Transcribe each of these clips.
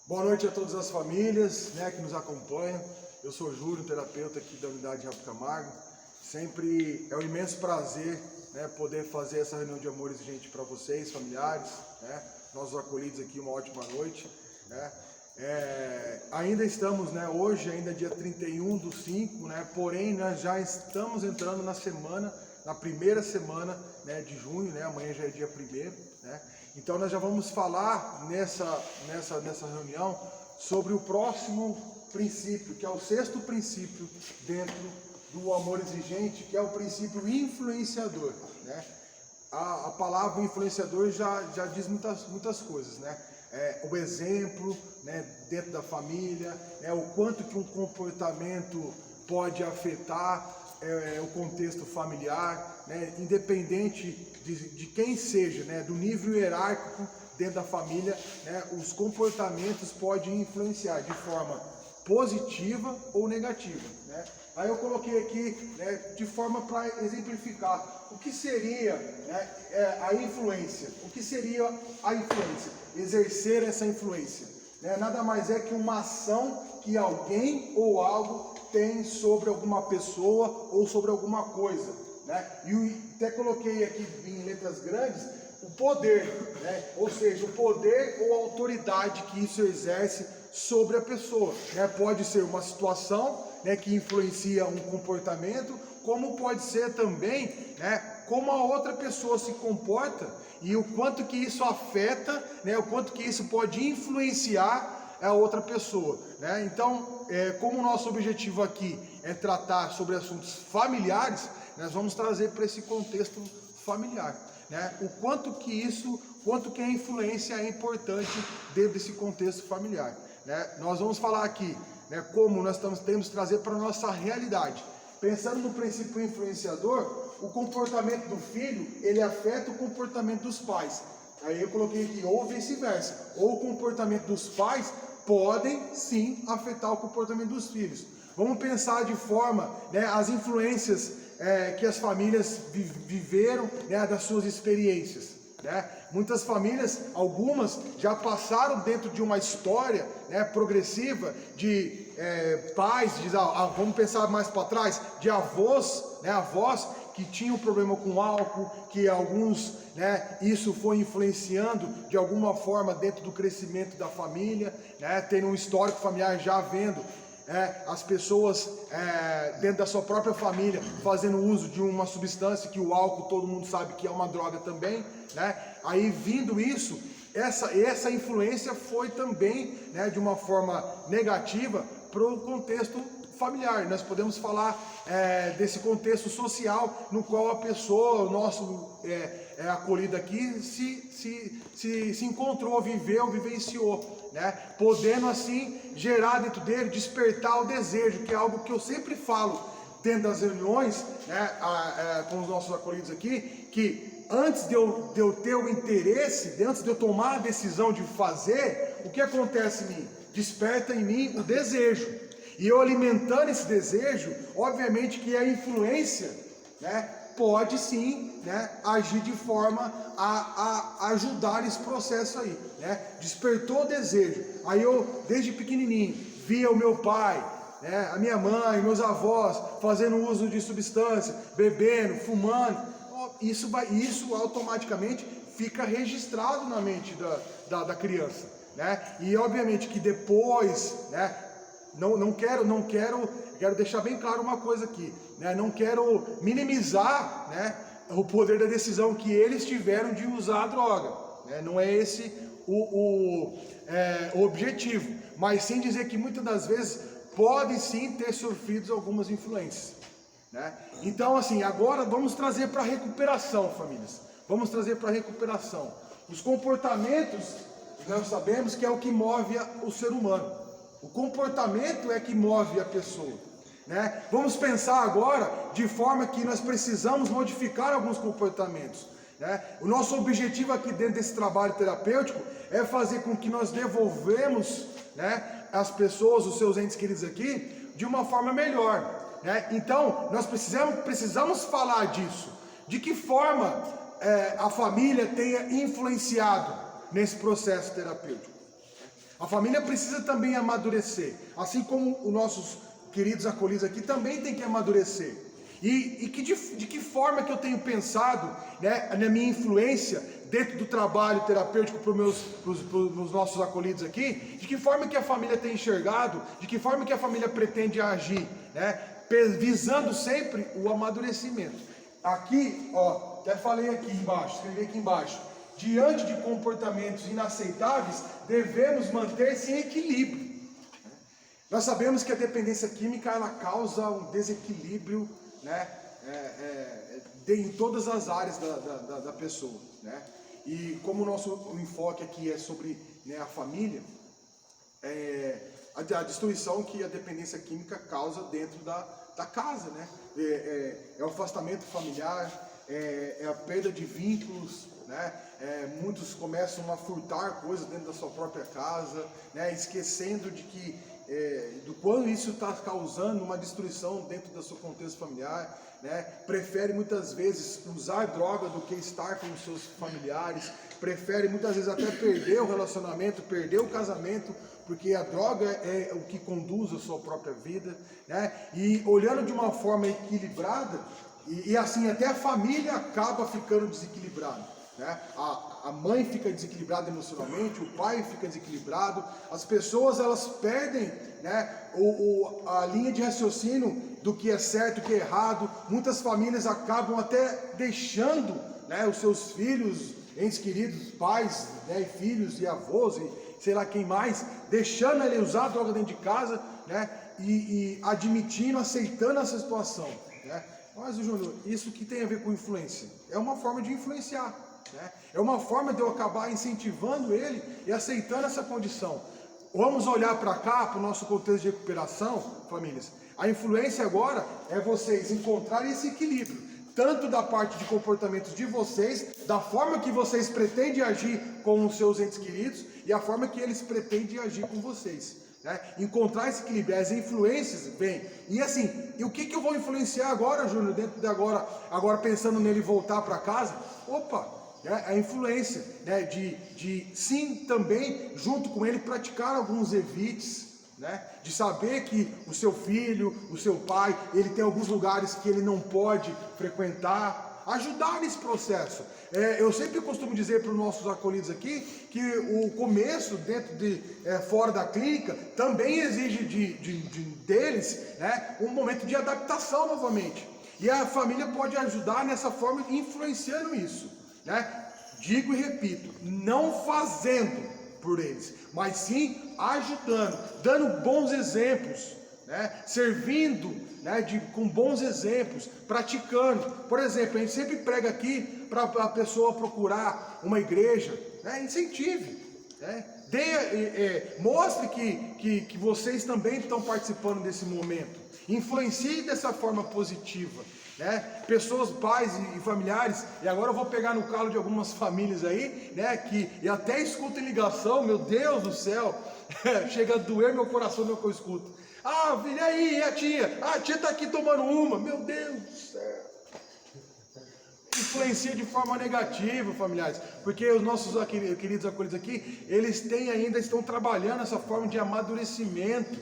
Boa noite a todas as famílias, que nos acompanham. Eu sou Júlio, terapeuta aqui da unidade Rato Camargo. Sempre é um imenso prazer, poder fazer essa reunião de amor exigente para vocês, familiares, nossos acolhidos aqui, uma ótima noite. Ainda estamos, hoje, ainda dia 31/5, porém nós já estamos entrando na primeira semana de junho, amanhã já é dia 1º, Então nós já vamos falar nessa reunião sobre o próximo princípio, que é o 6º princípio dentro do amor exigente, que é o princípio influenciador. A palavra influenciador já diz muitas coisas, o exemplo, dentro da família, o quanto que um comportamento pode afetar o contexto familiar, independente de quem seja, do nível hierárquico dentro da família, os comportamentos podem influenciar de forma positiva ou negativa. Aí eu coloquei aqui, de forma para exemplificar o que seria a influência. O que seria a influência? Exercer essa influência. Nada mais é que uma ação que alguém ou algo tem sobre alguma pessoa ou sobre alguma coisa. E eu até coloquei aqui em letras grandes o poder, ou seja, o poder ou a autoridade que isso exerce sobre a pessoa. Pode ser uma situação que influencia um comportamento, como pode ser também como a outra pessoa se comporta e o quanto que isso afeta, o quanto que isso pode influenciar a outra pessoa. Então, como o nosso objetivo aqui é tratar sobre assuntos familiares, nós vamos trazer para esse contexto familiar, o quanto que a influência é importante dentro desse contexto familiar. Nós vamos falar aqui, como nós temos que trazer para a nossa realidade. Pensando no princípio influenciador, o comportamento do filho, ele afeta o comportamento dos pais. Aí eu coloquei aqui, ou vice-versa, ou o comportamento dos pais podem sim afetar o comportamento dos filhos. Vamos pensar de forma, as influências que as famílias viveram, das suas experiências. Muitas famílias, algumas já passaram dentro de uma história progressiva de pais, vamos pensar mais para trás, de avós, avós que tinham problema com álcool, que alguns, isso foi influenciando de alguma forma dentro do crescimento da família, tendo um histórico familiar já vendo as pessoas dentro da sua própria família fazendo uso de uma substância que o álcool todo mundo sabe que é uma droga também, aí vindo isso, essa influência foi também de uma forma negativa para o contexto familiar. Nós podemos falar desse contexto social no qual a pessoa, o nosso acolhido aqui, se encontrou, vivenciou, podendo assim gerar dentro dele, despertar o desejo, que é algo que eu sempre falo dentro das reuniões, com os nossos acolhidos aqui, que antes de eu ter o interesse, antes de eu tomar a decisão de fazer, o que acontece em mim? Desperta em mim o desejo. E eu alimentando esse desejo, obviamente que a influência, pode sim, agir de forma a ajudar esse processo aí, Despertou o desejo. Aí eu, desde pequenininho, via o meu pai, a minha mãe, meus avós fazendo uso de substância, bebendo, fumando. Isso automaticamente fica registrado na mente da criança, E obviamente que depois, quero deixar bem claro uma coisa aqui, não quero minimizar, o poder da decisão que eles tiveram de usar a droga, não é esse o objetivo, mas sim dizer que muitas das vezes podem sim ter sofrido algumas influências, Então assim, agora vamos trazer para a recuperação, famílias, vamos trazer para a recuperação. Os comportamentos, nós sabemos que é o que move o ser humano. O comportamento é que move a pessoa, Vamos pensar agora de forma que nós precisamos modificar alguns comportamentos, O nosso objetivo aqui dentro desse trabalho terapêutico é fazer com que nós devolvemos, as pessoas, os seus entes queridos aqui, de uma forma melhor, Então nós precisamos falar disso. De que forma a família tenha influenciado nesse processo terapêutico? A família precisa também amadurecer, assim como os nossos queridos acolhidos aqui também tem que amadurecer. De que forma que eu tenho pensado, né, na minha influência dentro do trabalho terapêutico para os nossos acolhidos aqui, de que forma que a família tem enxergado, de que forma que a família pretende agir, né, visando sempre o amadurecimento. Aqui, ó, até falei aqui embaixo, escrevi aqui embaixo, diante de comportamentos inaceitáveis, devemos manter-se em equilíbrio. Nós sabemos que a dependência química ela causa um desequilíbrio, né, em todas as áreas da pessoa, né? E como o nosso enfoque aqui é sobre, né, a família, a destruição que a dependência química causa dentro da casa, né? É o afastamento familiar, é a perda de vínculos, né? Muitos começam a furtar coisas dentro da sua própria casa, né? Esquecendo de que do quanto isso está causando uma destruição dentro do seu contexto familiar, né? Prefere muitas vezes usar droga do que estar com os seus familiares, prefere muitas vezes até perder o relacionamento, perder o casamento, porque a droga é o que conduz a sua própria vida, né? E olhando de uma forma equilibrada, e assim até a família acaba ficando desequilibrada, né? A mãe fica desequilibrada emocionalmente, o pai fica desequilibrado, as pessoas elas perdem, né, a linha de raciocínio do que é certo e o que é errado. Muitas famílias acabam até deixando, né, os seus filhos, entes queridos, pais, né, filhos e avós, e sei lá quem mais, deixando ele usar droga dentro de casa, né, e admitindo, aceitando essa situação, né? Mas, Júnior, isso que tem a ver com influência? É uma forma de influenciar, né? É uma forma de eu acabar incentivando ele e aceitando essa condição. Vamos olhar para cá, para o nosso contexto de recuperação, famílias. A influência agora é vocês encontrarem esse equilíbrio, tanto da parte de comportamentos de vocês, da forma que vocês pretendem agir com os seus entes queridos e a forma que eles pretendem agir com vocês, né? Encontrar esse equilíbrio, as influências vêm. E assim, e o que eu vou influenciar agora, Júnior, dentro de agora pensando nele voltar para casa? Opa! A influência, né, de sim também junto com ele praticar alguns evites, né, de saber que o seu filho, o seu pai, ele tem alguns lugares que ele não pode frequentar, ajudar nesse processo. Eu sempre costumo dizer para os nossos acolhidos aqui que o começo dentro fora da clínica também exige deles, né, um momento de adaptação novamente, e a família pode ajudar nessa forma, influenciando isso, né? Digo e repito, não fazendo por eles, mas sim ajudando, dando bons exemplos, né? Servindo, né, com bons exemplos, praticando. Por exemplo, a gente sempre prega aqui para a pessoa procurar uma igreja, né? Incentive, né? Mostre que vocês também estão participando desse momento, influencie dessa forma positiva, né? Pessoas, pais e familiares, e agora eu vou pegar no calo de algumas famílias aí, né, e até escutam ligação, meu Deus do céu, chega a doer meu coração no que eu escuto. Ah, filha, aí, e a tia? Ah, a tia está aqui tomando uma, meu Deus do céu. Influencia de forma negativa, familiares, porque os nossos queridos acolhidos aqui, eles estão trabalhando essa forma de amadurecimento,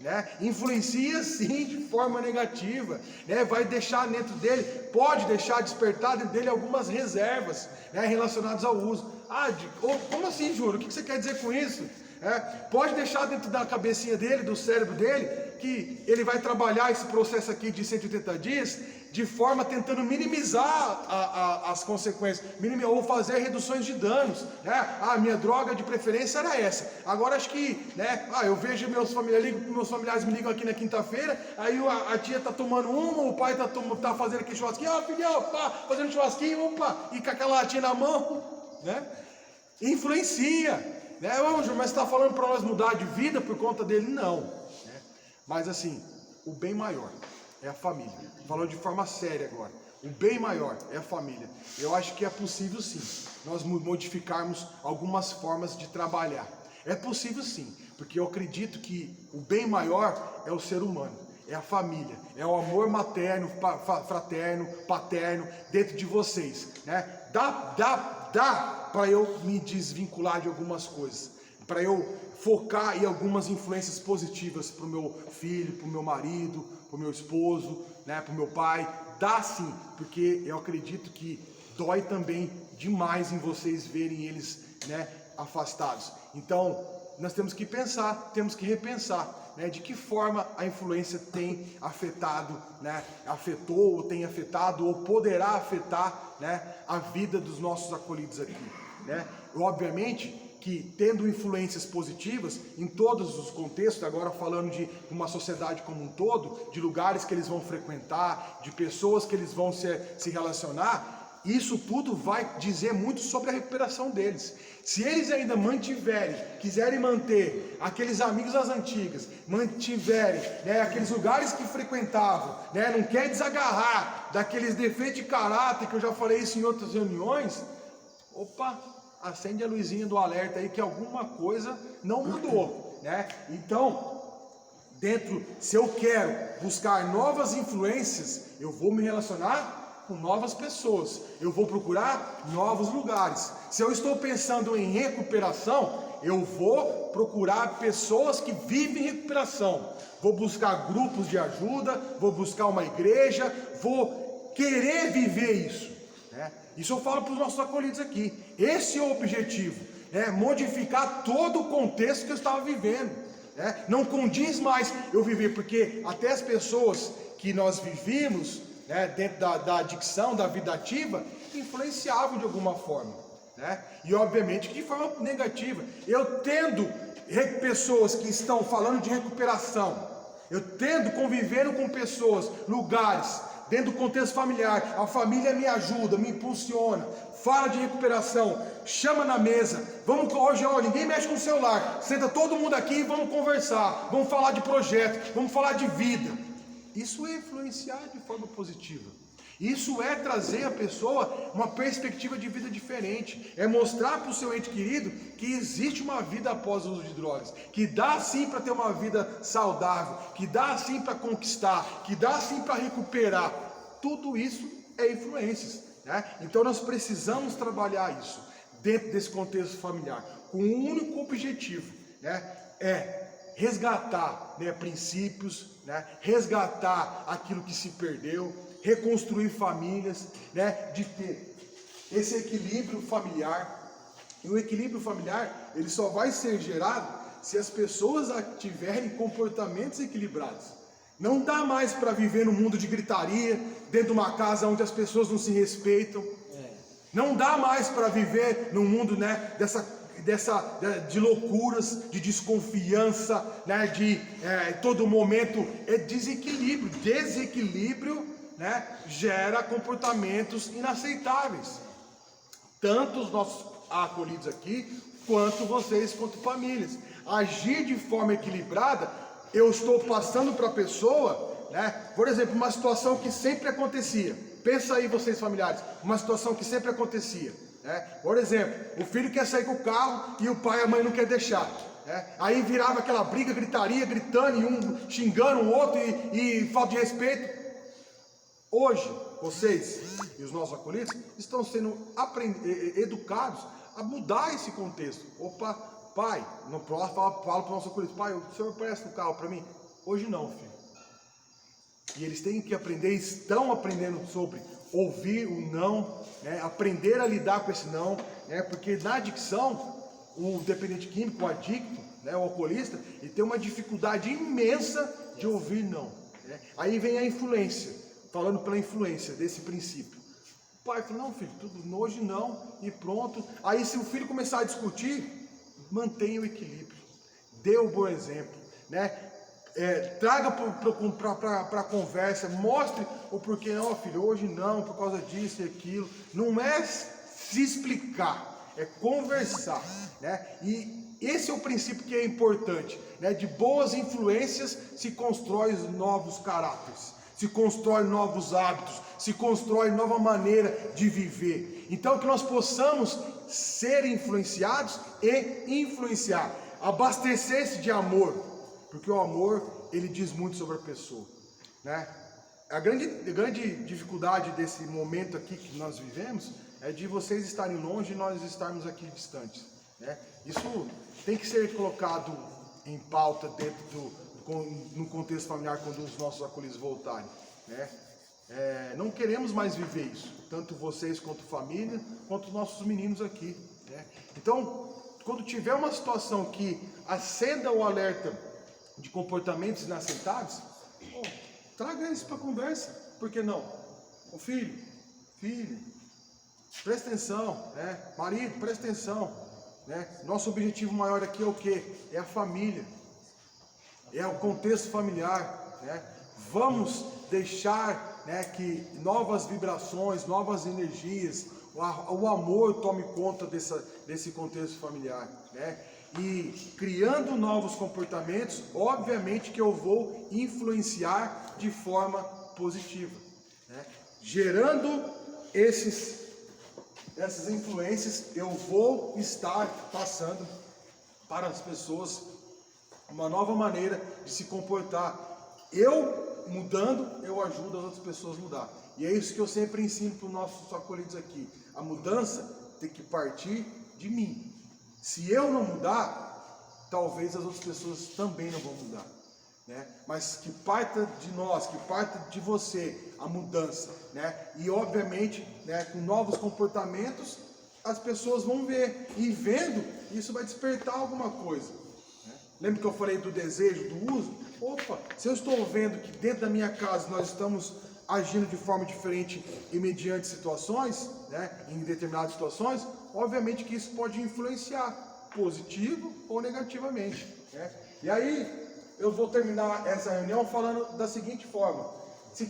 né? Influencia sim de forma negativa, né? Vai deixar dentro dele, pode deixar despertar dentro dele algumas reservas, né, relacionadas ao uso. Como assim, Júlio? O que você quer dizer com isso? Pode deixar dentro da cabecinha dele, do cérebro dele, que ele vai trabalhar esse processo aqui de 180 dias de forma tentando minimizar as consequências, ou fazer reduções de danos, né? Minha droga de preferência era essa. Agora acho que, né? Eu vejo meus familiares me ligam aqui na quinta-feira, aí a tia tá tomando uma, o pai tá fazendo aquele churrasquinho, filhão, pá, fazendo churrasquinho, opa, e com aquela latinha na mão, né? Influencia, né? Mas você está falando para nós mudar de vida por conta dele? Não, né? Mas assim, o bem maior é a família. Falando de forma séria agora, o bem maior é a família. Eu acho que é possível sim, nós modificarmos algumas formas de trabalhar. É possível sim, porque eu acredito que o bem maior é o ser humano, é a família, é o amor materno, fraterno, paterno dentro de vocês, né? Dá para eu me desvincular de algumas coisas. para eu focar em algumas influências positivas para o meu filho, para o meu marido, para o meu esposo, né, para o meu pai. Dá sim, porque eu acredito que dói também demais em vocês verem eles, né, afastados. Então, nós temos que pensar, temos que repensar, né, de que forma a influência tem afetado, né, afetou, ou tem afetado, ou poderá afetar, né, a vida dos nossos acolhidos aqui, né? Obviamente que tendo influências positivas em todos os contextos, agora falando de uma sociedade como um todo, de lugares que eles vão frequentar, de pessoas que eles vão se relacionar, isso tudo vai dizer muito sobre a recuperação deles. Se eles ainda mantiverem, quiserem manter aqueles amigos das antigas, mantiverem, né, aqueles lugares que frequentavam, né, não quer desagarrar daqueles defeitos de caráter, que eu já falei isso em outras reuniões, opa, acende a luzinha do alerta aí que alguma coisa não mudou, né? Então, se eu quero buscar novas influências, eu vou me relacionar com novas pessoas, eu vou procurar novos lugares. Se eu estou pensando em recuperação, eu vou procurar pessoas que vivem recuperação, vou buscar grupos de ajuda, vou buscar uma igreja, vou querer viver isso, né? Isso eu falo para os nossos acolhidos aqui. Esse é o objetivo, né? Modificar todo o contexto que eu estava vivendo, né? Não condiz mais eu viver, porque até as pessoas que nós vivíamos, né, dentro da adicção, da vida ativa, influenciavam de alguma forma, né? E obviamente que de forma negativa. Eu tendo pessoas que estão falando de recuperação, eu tendo convivendo com pessoas, lugares, dentro do contexto familiar, a família me ajuda, me impulsiona, fala de recuperação, chama na mesa, vamos hoje, ó, ninguém mexe com o celular, senta todo mundo aqui e vamos conversar, vamos falar de projeto, vamos falar de vida. Isso é influenciar de forma positiva. Isso é trazer a pessoa uma perspectiva de vida diferente, é mostrar para o seu ente querido que existe uma vida após o uso de drogas, que dá sim para ter uma vida saudável, que dá sim para conquistar, que dá sim para recuperar. Tudo isso é influências, né? Então nós precisamos trabalhar isso dentro desse contexto familiar, com um único objetivo, né? É resgatar, né, princípios, né? Resgatar aquilo que se perdeu, reconstruir famílias, né, de ter esse equilíbrio familiar. E o equilíbrio familiar, ele só vai ser gerado se as pessoas tiverem comportamentos equilibrados. Não dá mais para viver num mundo de gritaria, dentro de uma casa onde as pessoas não se respeitam. Não dá mais para viver num mundo, né, de loucuras, de desconfiança, né, de todo momento desequilíbrio. Desequilíbrio, né, gera comportamentos inaceitáveis. Tanto os nossos acolhidos aqui, quanto vocês, quanto famílias. Agir de forma equilibrada, eu estou passando para a pessoa, né, por exemplo, uma situação que sempre acontecia. Pensa aí vocês familiares, uma situação que sempre acontecia, né? Por exemplo, o filho quer sair com o carro e o pai e a mãe não quer deixar, né? Aí virava aquela briga, gritaria, gritando e um xingando o outro e falta de respeito. Hoje, vocês e os nossos acolhidos estão sendo educados a mudar esse contexto. Opa, pai, no próximo fala para o nosso acolhido, pai, o senhor presta o carro para mim? Hoje não, filho. E eles têm que aprender, estão aprendendo sobre ouvir o não, né? Aprender a lidar com esse não, né? Porque na adicção, o dependente químico, o adicto, né? O alcoolista, ele tem uma dificuldade imensa de ouvir não, né? Aí vem a influência, falando pela influência desse princípio. O pai fala, não filho, tudo hoje não, e pronto. Aí se o filho começar a discutir, mantenha o equilíbrio, dê o bom exemplo, né? Traga para a conversa, mostre o porquê, não filho, hoje não, por causa disso e aquilo. Não é se explicar, é conversar, né? E esse é o princípio que é importante, né? De boas influências se constrói novos caráteres, se constrói novos hábitos, se constrói nova maneira de viver. Então que nós possamos ser influenciados e influenciar, abastecer-se de amor. Porque o amor, ele diz muito sobre a pessoa, né? A grande dificuldade desse momento aqui que nós vivemos é de vocês estarem longe e nós estarmos aqui distantes. né? Isso tem que ser colocado em pauta no contexto familiar quando os nossos acolhidos voltarem, né? Não queremos mais viver isso, tanto vocês quanto família, quanto os nossos meninos aqui, né? Então, quando tiver uma situação que acenda o alerta de comportamentos inaceitáveis, traga isso para conversa, por que não? O filho, presta atenção, né? Marido, presta atenção, né? Nosso objetivo maior aqui é o quê? É a família, é o contexto familiar, né? Vamos deixar, né, que novas vibrações, novas energias, o amor tome conta desse contexto familiar, né? E criando novos comportamentos, obviamente que eu vou influenciar de forma positiva, né? Gerando essas influências, eu vou estar passando para as pessoas uma nova maneira de se comportar. Eu mudando, eu ajudo as outras pessoas a mudar. E é isso que eu sempre ensino para os nossos acolhidos aqui. A mudança tem que partir de mim. Se eu não mudar, talvez as outras pessoas também não vão mudar, né? Mas que parta de nós, que parta de você a mudança, né? E obviamente, né, com novos comportamentos, as pessoas vão ver. E vendo, isso vai despertar alguma coisa, né? Lembra que eu falei do desejo, do uso? Opa, se eu estou vendo que dentro da minha casa nós estamos agindo de forma diferente e mediante situações, né, em determinadas situações, obviamente que isso pode influenciar, positivo ou negativamente, né? E aí, eu vou terminar essa reunião falando da seguinte forma: se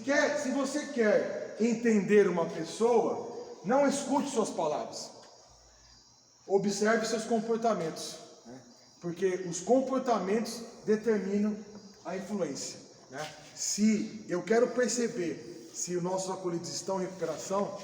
você quer entender uma pessoa, não escute suas palavras, observe seus comportamentos, né? Porque os comportamentos determinam a influência, né? Se eu quero perceber se os nossos acolhidos estão em recuperação,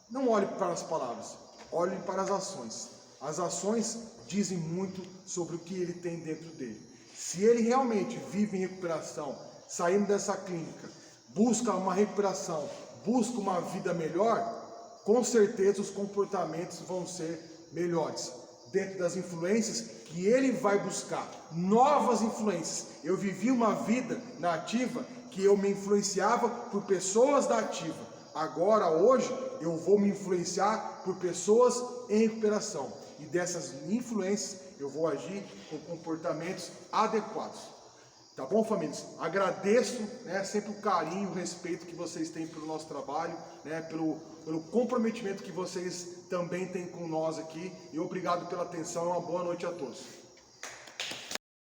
não olhe para as palavras, olhe para as ações. As ações dizem muito sobre o que ele tem dentro dele. Se ele realmente vive em recuperação, saindo dessa clínica, busca uma recuperação, busca uma vida melhor, com certeza os comportamentos vão ser melhores, dentro das influências que ele vai buscar, novas influências. Eu vivi uma vida na ativa que eu me influenciava por pessoas da ativa. Agora, hoje, eu vou me influenciar por pessoas em recuperação. E dessas influências, eu vou agir com comportamentos adequados. Tá bom, famílias? Agradeço, né, sempre o carinho, o respeito que vocês têm pelo nosso trabalho, né, pelo comprometimento que vocês também têm com nós aqui. E obrigado pela atenção e uma boa noite a todos.